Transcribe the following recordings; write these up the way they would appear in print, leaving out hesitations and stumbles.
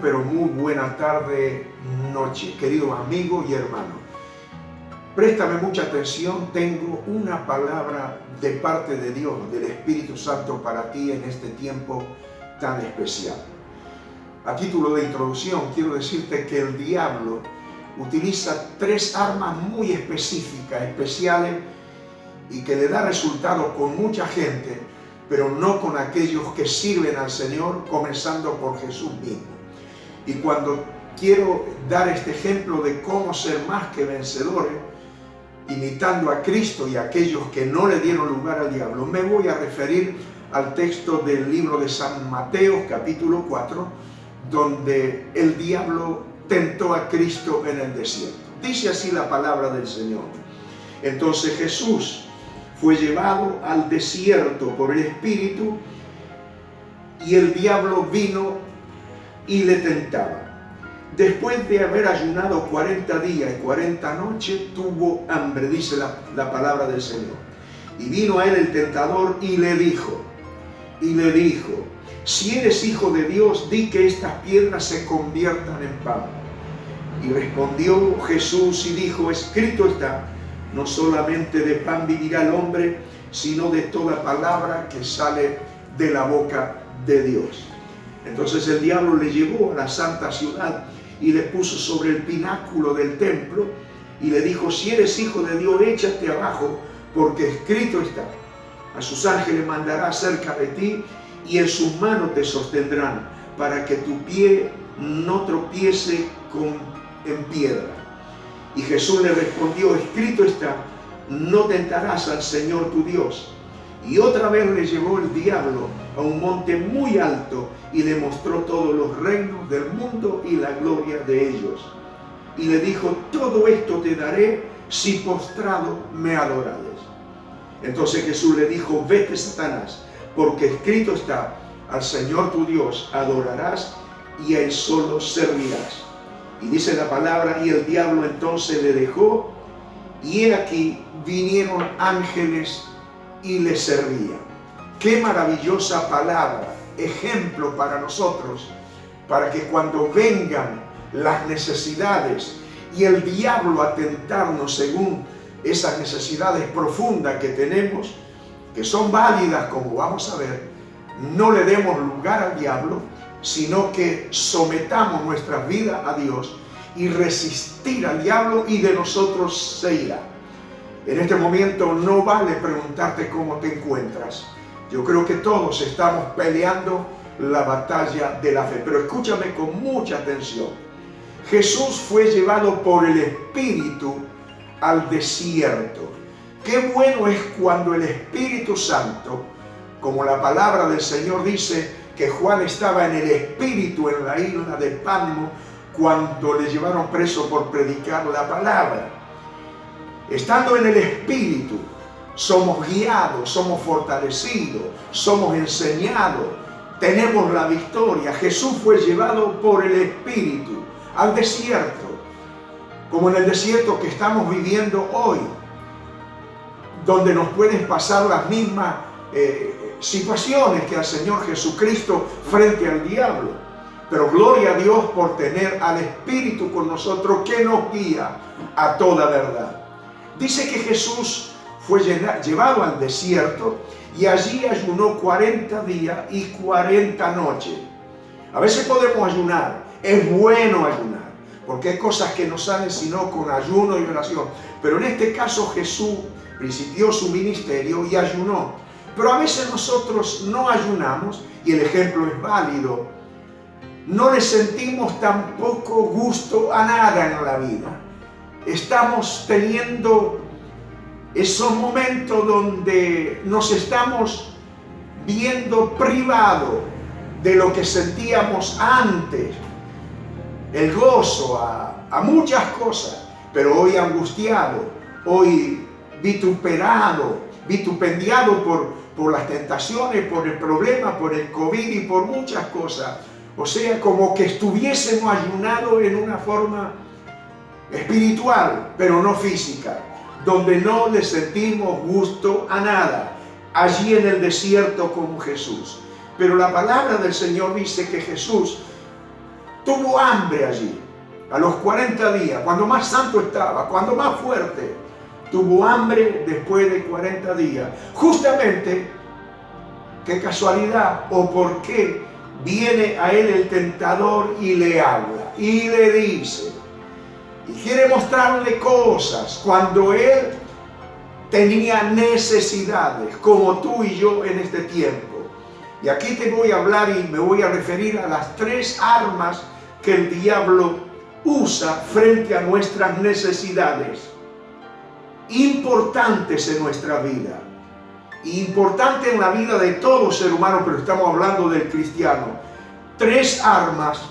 pero muy buena tarde, noche, querido amigo y hermano. Préstame mucha atención, tengo una palabra de parte de Dios, del Espíritu Santo para ti en este tiempo tan especial. A título de introducción, quiero decirte que el diablo utiliza tres armas muy específicas, especiales, y que le da resultado con mucha gente, pero no con aquellos que sirven al Señor, comenzando por Jesús mismo. Y cuando quiero dar este ejemplo de cómo ser más que vencedores, imitando a Cristo y a aquellos que no le dieron lugar al diablo, me voy a referir al texto del libro de San Mateo, capítulo 4, donde el diablo tentó a Cristo en el desierto. Dice así la palabra del Señor. Entonces Jesús fue llevado al desierto por el Espíritu, y el diablo vino y le tentaba. Después de haber ayunado 40 días y 40 noches, tuvo hambre, dice la palabra del Señor. Y vino a él el tentador y le dijo, si eres hijo de Dios, di que estas piedras se conviertan en pan. Y respondió Jesús y dijo, escrito está, no solamente de pan vivirá el hombre, sino de toda palabra que sale de la boca de Dios. Entonces el diablo le llevó a la santa ciudad y le puso sobre el pináculo del templo y le dijo, si eres hijo de Dios, échate abajo, porque escrito está, a sus ángeles mandará cerca de ti y en sus manos te sostendrán, para que tu pie no tropiece en piedra. Y Jesús le respondió, escrito está, no tentarás al Señor tu Dios. Y otra vez le llevó el diablo a un monte muy alto y le mostró todos los reinos del mundo y la gloria de ellos. Y le dijo, todo esto te daré si postrado me adorares. Entonces Jesús le dijo, vete, Satanás, porque escrito está, al Señor tu Dios adorarás y a él solo servirás. Y dice la palabra, y el diablo entonces le dejó, y he aquí vinieron ángeles y le servían. Qué maravillosa palabra, ejemplo para nosotros, para que cuando vengan las necesidades y el diablo a tentarnos según esas necesidades profundas que tenemos, que son válidas como vamos a ver, no le demos lugar al diablo, sino que sometamos nuestras vidas a Dios y resistir al diablo, y de nosotros se irá. En este momento no vale preguntarte cómo te encuentras. Yo creo que todos estamos peleando la batalla de la fe, pero escúchame con mucha atención. Jesús fue llevado por el Espíritu al desierto. Qué bueno es cuando el Espíritu Santo, como la palabra del Señor dice, que Juan estaba en el Espíritu en la isla de Patmos cuando le llevaron preso por predicar la palabra. Estando en el Espíritu, somos guiados, somos fortalecidos, somos enseñados, tenemos la victoria. Jesús fue llevado por el Espíritu al desierto, como en el desierto que estamos viviendo hoy, donde nos pueden pasar las mismas situaciones que al Señor Jesucristo frente al diablo. Pero gloria a Dios por tener al Espíritu con nosotros que nos guía a toda verdad. Dice que Jesús fue llevado al desierto y allí ayunó 40 días y 40 noches. A veces podemos ayunar, es bueno ayunar, porque hay cosas que no salen sino con ayuno y oración. Pero en este caso Jesús principió su ministerio y ayunó. Pero a veces nosotros no ayunamos, y el ejemplo es válido. No le sentimos tampoco gusto a nada en la vida. Estamos teniendo esos momentos donde nos estamos viendo privados de lo que sentíamos antes. El gozo a muchas cosas, pero hoy angustiado, hoy vitupendiado por las tentaciones, por el problema, por el COVID y por muchas cosas. O sea, como que estuviésemos ayunados en una forma espiritual, pero no física, donde no le sentimos gusto a nada, allí en el desierto como Jesús. Pero la palabra del Señor dice que Jesús tuvo hambre allí, a los 40 días, cuando más santo estaba, cuando más fuerte, tuvo hambre después de 40 días. Justamente, qué casualidad o por qué viene a él el tentador y le habla y le dice, y quiere mostrarle cosas cuando él tenía necesidades, como tú y yo en este tiempo. Y aquí te voy a hablar y me voy a referir a las 3 armas que el diablo usa frente a nuestras necesidades, importantes en nuestra vida, importante en la vida de todo ser humano, pero estamos hablando del cristiano. 3 armas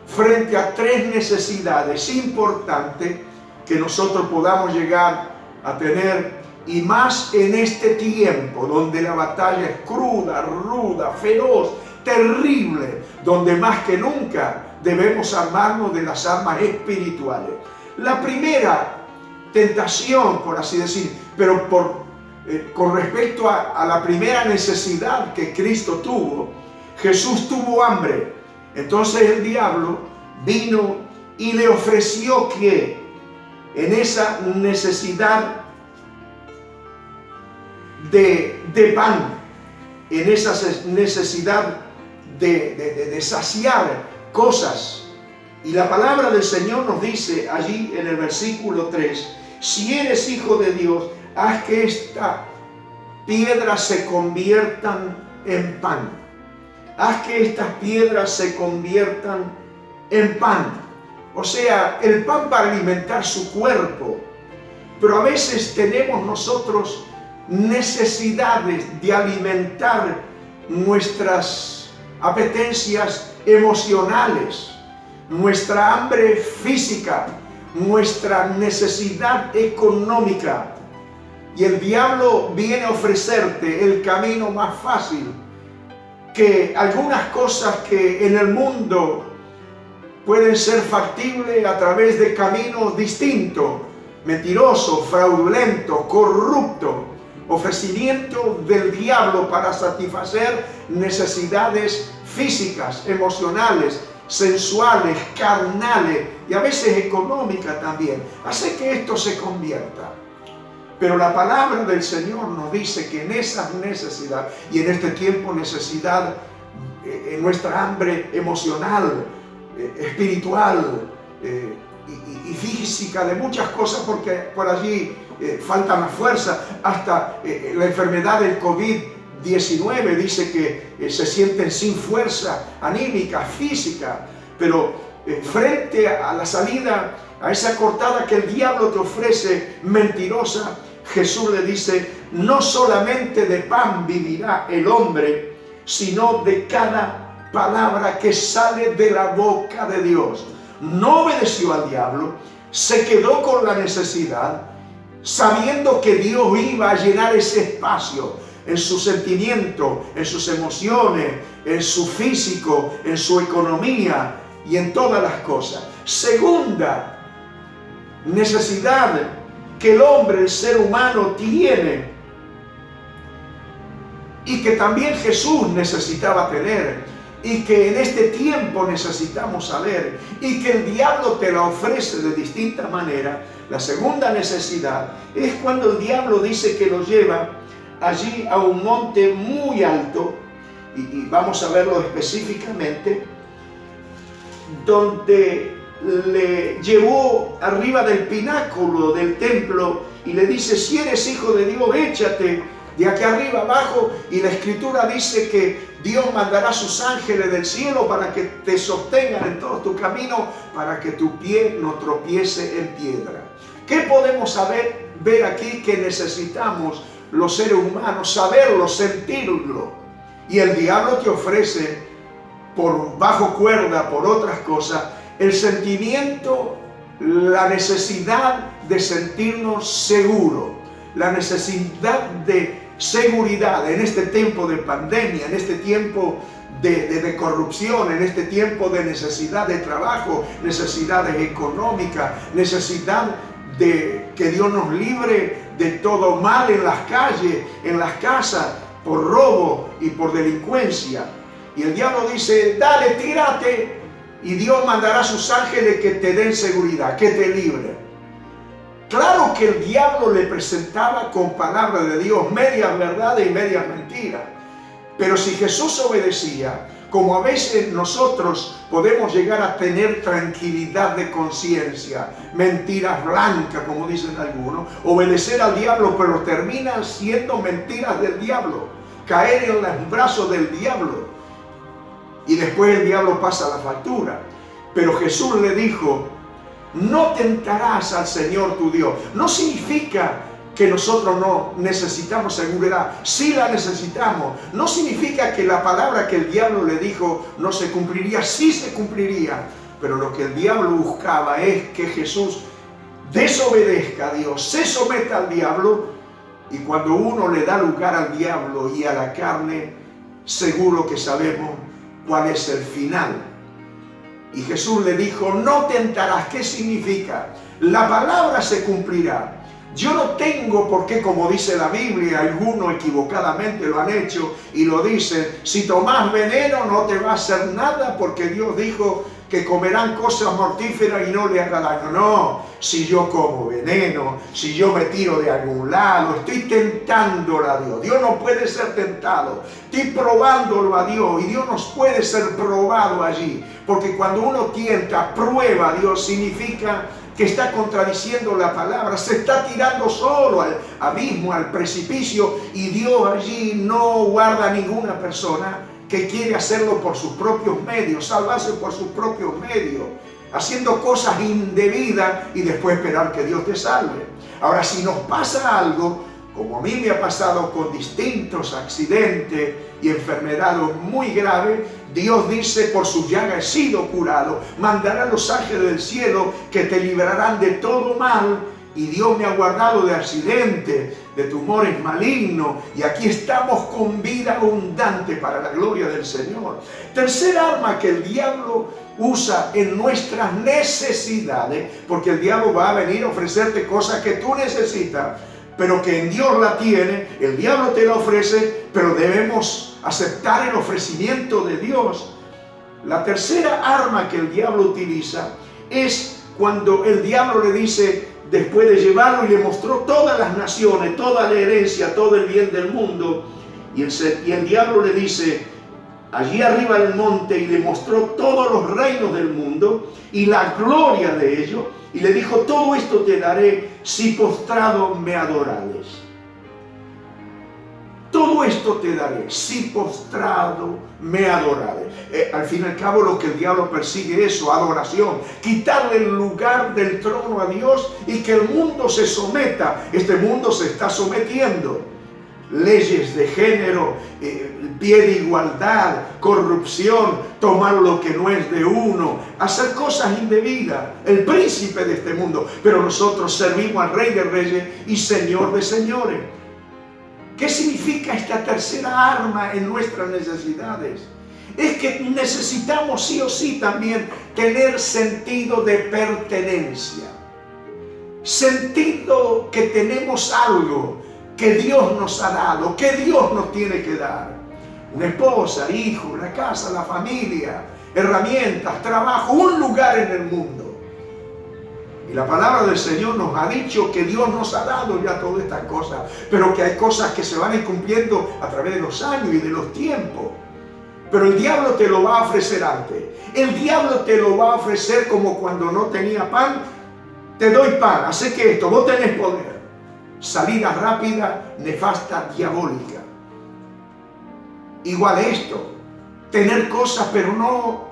frente a 3 necesidades importantes que nosotros podamos llegar a tener, y más en este tiempo donde la batalla es cruda, ruda, feroz, terrible, donde más que nunca debemos armarnos de las armas espirituales. La primera tentación, por así decir, pero con respecto a la primera necesidad que Cristo tuvo, Jesús tuvo hambre. Entonces el diablo vino y le ofreció que en esa necesidad de pan, en esa necesidad de saciar cosas. Y la palabra del Señor nos dice allí en el versículo 3, si eres hijo de Dios, haz que esta piedras se conviertan en pan. Haz que estas piedras se conviertan en pan. O sea, el pan para alimentar su cuerpo. Pero a veces tenemos nosotros necesidades de alimentar nuestras apetencias emocionales, nuestra hambre física, nuestra necesidad económica. Y el diablo viene a ofrecerte el camino más fácil, que algunas cosas que en el mundo pueden ser factibles a través de caminos distintos, mentirosos, fraudulentos, corruptos, ofrecimiento del diablo para satisfacer necesidades físicas, emocionales, sensuales, carnales y a veces económicas también. Hace que esto se convierta. Pero la palabra del Señor nos dice que en esa necesidad, y en este tiempo necesidad, en nuestra hambre emocional, espiritual y física de muchas cosas, porque por allí falta la fuerza, hasta la enfermedad del COVID-19 dice que se sienten sin fuerza anímica, física, pero frente a la salida, a esa cortada que el diablo te ofrece mentirosa, Jesús le dice, no solamente de pan vivirá el hombre, sino de cada palabra que sale de la boca de Dios. No obedeció al diablo, se quedó con la necesidad, sabiendo que Dios iba a llenar ese espacio en su sentimiento, en sus emociones, en su físico, en su economía y en todas las cosas. Segunda necesidad que el hombre, el ser humano tiene y que también Jesús necesitaba tener y que en este tiempo necesitamos saber y que el diablo te la ofrece de distintas maneras. La segunda necesidad es cuando el diablo dice que lo lleva allí a un monte muy alto, y vamos a verlo específicamente, donde le llevó arriba del pináculo del templo y le dice, si eres hijo de Dios, échate de aquí arriba abajo, y la escritura dice que Dios mandará sus ángeles del cielo para que te sostengan en todo tu camino, para que tu pie no tropiece en piedra. ¿Qué podemos ver aquí que necesitamos los seres humanos? Saberlo, sentirlo. Y el diablo te ofrece, por bajo cuerda, por otras cosas, el sentimiento, la necesidad de sentirnos seguros, la necesidad de seguridad en este tiempo de pandemia, en este tiempo de corrupción, en este tiempo de necesidad de trabajo, necesidades económicas, necesidad de que Dios nos libre de todo mal en las calles, en las casas, por robo y por delincuencia. Y el diablo dice, dale, tírate, y Dios mandará a sus ángeles que te den seguridad, que te libren. Claro que el diablo le presentaba con palabra de Dios medias verdades y medias mentiras. Pero si Jesús obedecía, como a veces nosotros podemos llegar a tener tranquilidad de conciencia, mentiras blancas, como dicen algunos, obedecer al diablo, pero terminan siendo mentiras del diablo, caer en los brazos del diablo, y después el diablo pasa la factura. Pero Jesús le dijo, no tentarás al Señor tu Dios. No significa que nosotros no necesitamos seguridad, sí la necesitamos. No significa que la palabra que el diablo le dijo no se cumpliría, sí se cumpliría. Pero lo que el diablo buscaba es que Jesús desobedezca a Dios, se someta al diablo, y cuando uno le da lugar al diablo y a la carne, seguro que sabemos cuál es el final. Y Jesús le dijo, no tentarás. ¿Qué significa? La palabra se cumplirá. Yo no tengo por qué, como dice la Biblia, algunos equivocadamente lo han hecho y lo dicen, si tomás veneno no te va a hacer nada porque Dios dijo que comerán cosas mortíferas y no le haga daño. No, si yo como veneno, si yo me tiro de algún lado, estoy tentándolo a Dios. Dios no puede ser tentado, estoy probándolo a Dios, y Dios no puede ser probado allí, porque cuando uno tienta, prueba a Dios, significa que está contradiciendo la palabra, se está tirando solo al abismo, al precipicio, y Dios allí no guarda a ninguna persona que quiere hacerlo por sus propios medios, salvarse por sus propios medios, haciendo cosas indebidas y después esperar que Dios te salve. Ahora, si nos pasa algo, como a mí me ha pasado con distintos accidentes y enfermedades muy graves, Dios dice, por sus llagas he sido curado, mandará a los ángeles del cielo que te librarán de todo mal, y Dios me ha guardado de accidentes, de tumores malignos, y aquí estamos con vida abundante para la gloria del Señor. Tercera arma que el diablo usa en nuestras necesidades, porque el diablo va a venir a ofrecerte cosas que tú necesitas, pero que en Dios la tiene, el diablo te la ofrece, pero debemos aceptar el ofrecimiento de Dios. La tercera arma que el diablo utiliza es cuando el diablo le dice, después de llevarlo y le mostró todas las naciones, toda la herencia, todo el bien del mundo, y el diablo le dice, allí arriba del monte, y le mostró todos los reinos del mundo y la gloria de ellos, y le dijo, todo esto te daré si postrado me adorares. Todo esto te daré si postrado me adorares. Al fin y al cabo lo que el diablo persigue es su adoración, quitarle el lugar del trono a Dios y que el mundo se someta. Este mundo se está sometiendo. Leyes de género, pie de igualdad, corrupción, tomar lo que no es de uno, hacer cosas indebidas, el príncipe de este mundo. Pero nosotros servimos al Rey de Reyes y Señor de Señores. ¿Qué significa esta tercera arma en nuestras necesidades? Es que necesitamos sí o sí también tener sentido de pertenencia. Sentido que tenemos algo que Dios nos ha dado, que Dios nos tiene que dar. Una esposa, hijo, la casa, la familia, herramientas, trabajo, un lugar en el mundo. Y la palabra del Señor nos ha dicho que Dios nos ha dado ya todas estas cosas, pero que hay cosas que se van incumpliendo a través de los años y de los tiempos. Pero el diablo te lo va a ofrecer antes. El diablo te lo va a ofrecer como cuando no tenía pan. Te doy pan, así que esto, vos tenés poder. Salida rápida, nefasta, diabólica. Igual esto, tener cosas pero no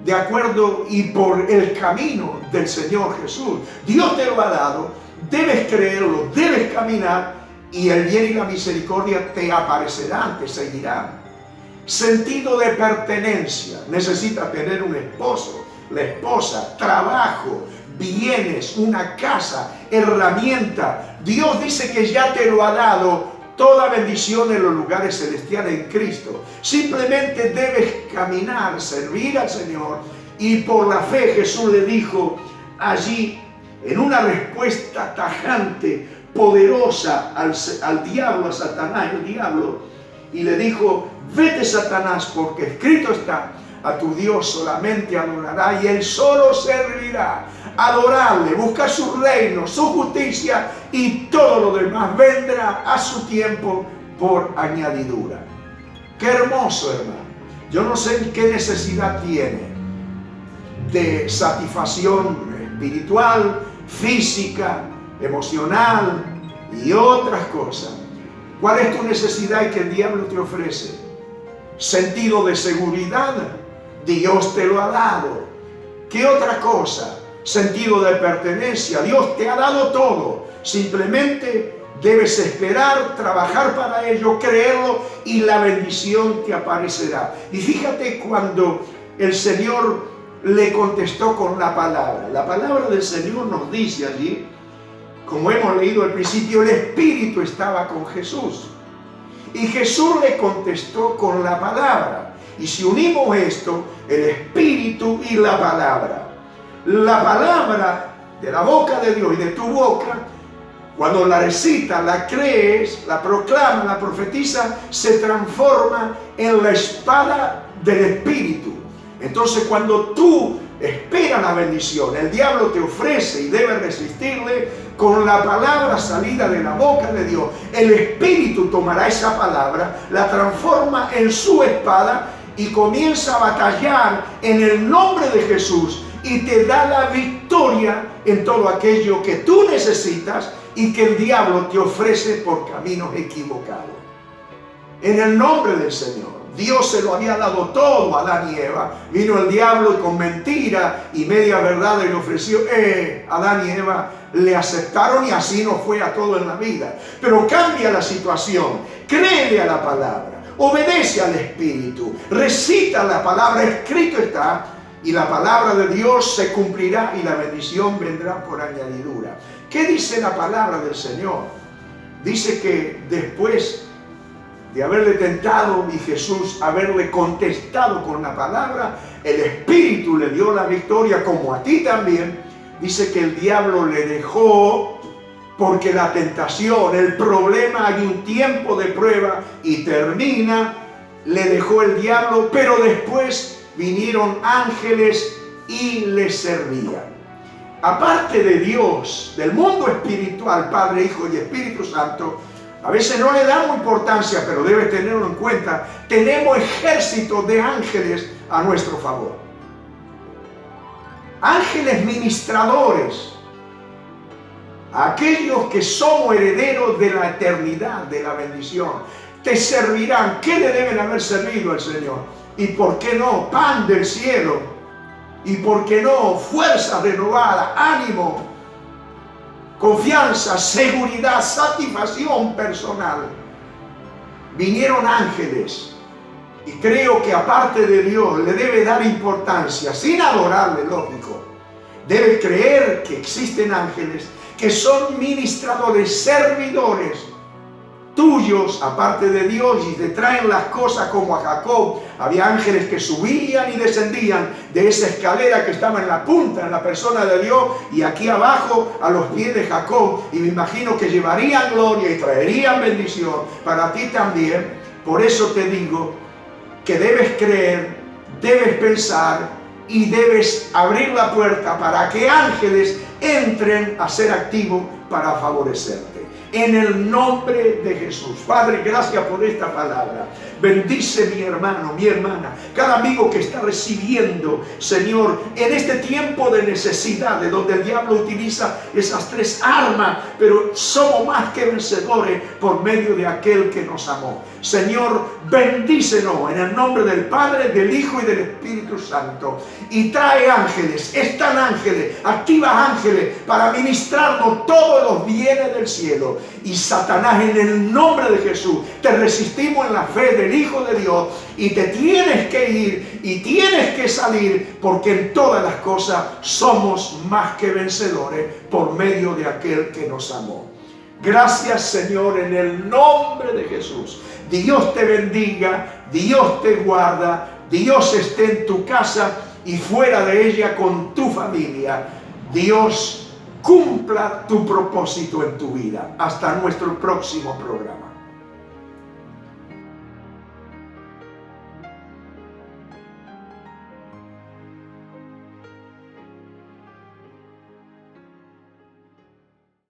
de acuerdo y por el camino del Señor Jesús. Dios te lo ha dado, debes creerlo, debes caminar, y el bien y la misericordia te aparecerán, te seguirán. Sentido de pertenencia. Necesitas tener un esposo, la esposa, trabajo, bienes, una casa, herramienta. Dios dice que ya te lo ha dado, toda bendición en los lugares celestiales en Cristo. Simplemente debes caminar, servir al Señor, y por la fe Jesús le dijo allí, en una respuesta tajante, poderosa al diablo, a Satanás, el diablo, y le dijo, vete Satanás, porque escrito está, a tu Dios solamente adorará y Él solo servirá. Adorarle, buscar su reino, su justicia y todo lo demás vendrá a su tiempo por añadidura. Qué hermoso, hermano. Yo no sé qué necesidad tiene de satisfacción espiritual, física, emocional y otras cosas. ¿Cuál es tu necesidad que el diablo te ofrece? Sentido de seguridad. Dios te lo ha dado. ¿Qué otra cosa? Sentido de pertenencia. Dios te ha dado todo. Simplemente debes esperar, trabajar para ello, creerlo y la bendición te aparecerá. Y fíjate cuando el Señor le contestó con la palabra. La palabra del Señor nos dice allí, como hemos leído al principio, el Espíritu estaba con Jesús. Y Jesús le contestó con la palabra. Y si unimos esto, el Espíritu y la palabra de la boca de Dios y de tu boca, cuando la recitas, la crees, la proclamas, la profetizas, se transforma en la espada del Espíritu. Entonces cuando tú esperas la bendición, el diablo te ofrece y debes resistirle con la palabra salida de la boca de Dios. El Espíritu tomará esa palabra, la transforma en su espada y comienza a batallar en el nombre de Jesús y te da la victoria en todo aquello que tú necesitas y que el diablo te ofrece por caminos equivocados. En el nombre del Señor. Dios se lo había dado todo a Adán y Eva. Vino el diablo y con mentira y media verdad le ofreció. Adán y Eva le aceptaron y así nos fue a todo en la vida. Pero cambia la situación. Créele a la palabra. Obedece al Espíritu. Recita la palabra. Escrito está. Y la palabra de Dios se cumplirá y la bendición vendrá por añadidura. ¿Qué dice la palabra del Señor? Dice que después de haberle tentado y Jesús haberle contestado con la palabra, el Espíritu le dio la victoria, como a ti también. Dice que el diablo le dejó porque la tentación, el problema, hay un tiempo de prueba y termina. Le dejó el diablo, pero después vinieron ángeles y le servían. Aparte de Dios, del mundo espiritual, Padre, Hijo y Espíritu Santo, a veces no le damos importancia, pero debes tenerlo en cuenta. Tenemos ejércitos de ángeles a nuestro favor. Ángeles ministradores. Aquellos que somos herederos de la eternidad, de la bendición. Te servirán. ¿Qué le deben haber servido al Señor? ¿Y por qué no? Pan del cielo. ¿Y por qué no? Fuerza renovada, ánimo, confianza, seguridad, satisfacción personal. Vinieron ángeles y creo que aparte de Dios le debe dar importancia, sin adorarle, lógico. Debe creer que existen ángeles que son ministradores, servidores tuyos, aparte de Dios, y te traen las cosas como a Jacob. Había ángeles que subían y descendían de esa escalera que estaba en la punta, en la persona de Dios, y aquí abajo a los pies de Jacob, y me imagino que llevarían gloria y traerían bendición para ti también. Por eso te digo que debes creer, debes pensar y debes abrir la puerta para que ángeles entren a ser activos para favorecerte. En el nombre de Jesús. Padre, gracias por esta palabra. Bendice mi hermano, mi hermana, cada amigo que está recibiendo, Señor, en este tiempo de necesidad, de donde el diablo utiliza esas tres armas, pero somos más que vencedores por medio de aquel que nos amó. Señor, bendícenos en el nombre del Padre, del Hijo y del Espíritu Santo. Y trae ángeles, están ángeles, activa ángeles para ministrarnos todos los bienes del cielo. Y Satanás, en el nombre de Jesús, te resistimos en la fe del Hijo de Dios y te tienes que ir y tienes que salir, porque en todas las cosas somos más que vencedores por medio de aquel que nos amó. Gracias, Señor, en el nombre de Jesús. Dios te bendiga, Dios te guarda, Dios esté en tu casa y fuera de ella con tu familia. Dios cumpla tu propósito en tu vida. Hasta nuestro próximo programa.